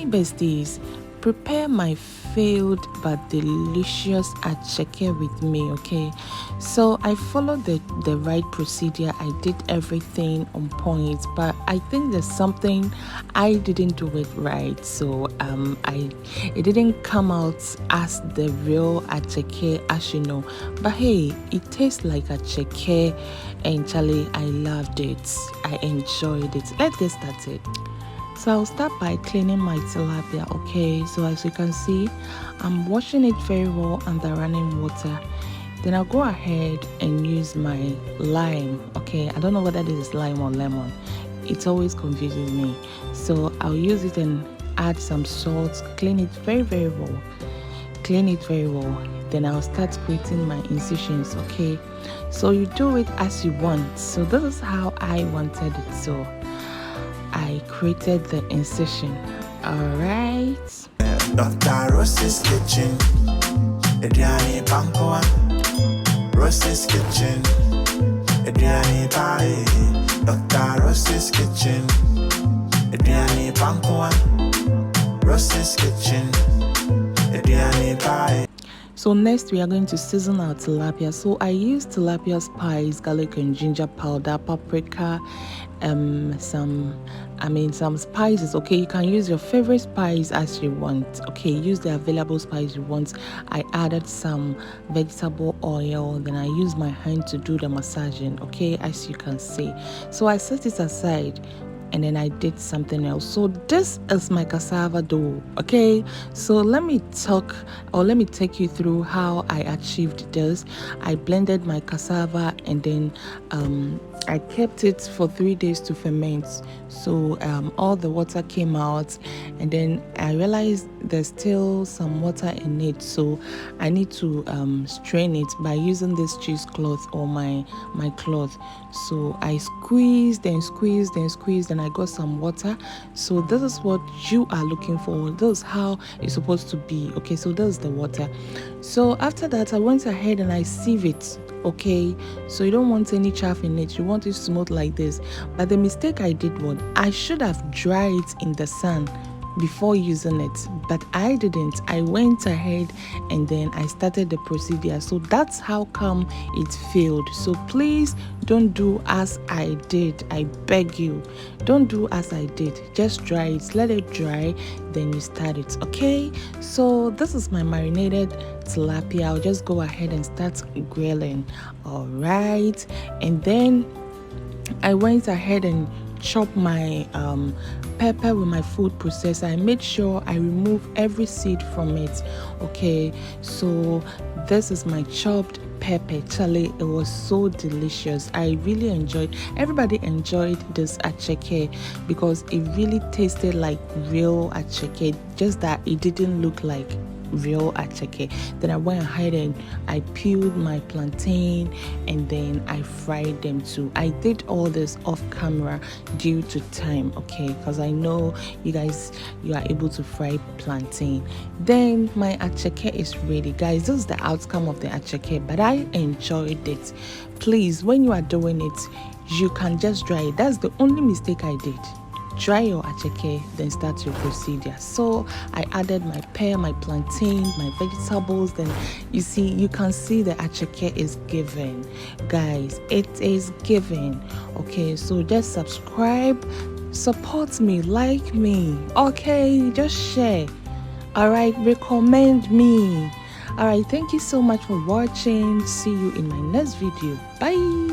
Hi besties, prepare my failed but delicious Acheke with me, okay? So I followed the right procedure. I did everything on point, but I think there's something I didn't do it right. So it didn't come out as the real Acheke, as you know. But hey, it tastes like Acheke, and Charlie, I loved it. I enjoyed it. Let's get started. So I'll start by cleaning my tilapia, okay? So as you can see, I'm washing it very well under running water. Then I'll go ahead and use my lime, okay? I don't know whether this is lime or lemon. It always confuses me. So I'll use it and add some salt, clean it very, very well. Clean it very well. Then I'll start creating my incisions, okay? So you do it as you want. So this is how I wanted it. So I created the incision. Alright. Dr. Ross's kitchen. Ediani Pampoa. Ross's kitchen. Ediani Pie. Dr. Ross's kitchen. Ediani Pampoa. Ross's kitchen. Ediani Pie. So next we are going to season our tilapia. So I use tilapia spice, garlic and ginger powder, paprika, some spices. Okay, you can use your favorite spice as you want. Okay, use the available spice you want. I added some vegetable oil, then I use my hand to do the massaging, okay, as you can see. So I set it aside and then I did something else. So this is my cassava dough, okay? So let me take you through how I achieved this. I blended my cassava and then I kept it for 3 days to ferment. So all the water came out, and then I realized there's still some water in it, so I need to strain it by using this cheesecloth or my cloth. So I squeezed and squeezed and squeezed, and I got some water. So this is what you are looking for. This is how it's supposed to be, okay? So this is the water. So after that, I went ahead and I sieve it, okay? So you don't want any chaff in it, you want it smooth like this. But the mistake I did was I should have dried it in the sun before using it, but I didn't. I went ahead and then I started the procedure. So that's how come it failed. So please don't do as I did. I beg you, don't do as I did. Just dry it, let it dry, then you start it, okay? So this is my marinated tilapia. I'll just go ahead and start grilling. All right, and then I went ahead and chop my pepper with my food processor. I made sure I remove every seed from it, okay? So this is my chopped pepper. Charlie, it was so delicious. I really enjoyed. Everybody enjoyed this Acheke because it really tasted like real Acheke, just that it didn't look like real Acheke. Then I went ahead and I peeled my plantain and then I fried them too. I did all this off camera due to time, okay, because I know you are able to fry plantain. Then my Acheke is ready, guys. This is the outcome of the Acheke, but I enjoyed it. Please, when you are doing it, you can just dry it. That's the only mistake I did. Dry your Acheke, then start your procedure. So I added my pear, my plantain, my vegetables. Then you can see the Acheke is given, guys. It is given. Okay, so just subscribe, support me, like me, okay? Just share. All right, recommend me. All right, thank you so much for watching. See you in my next video. Bye.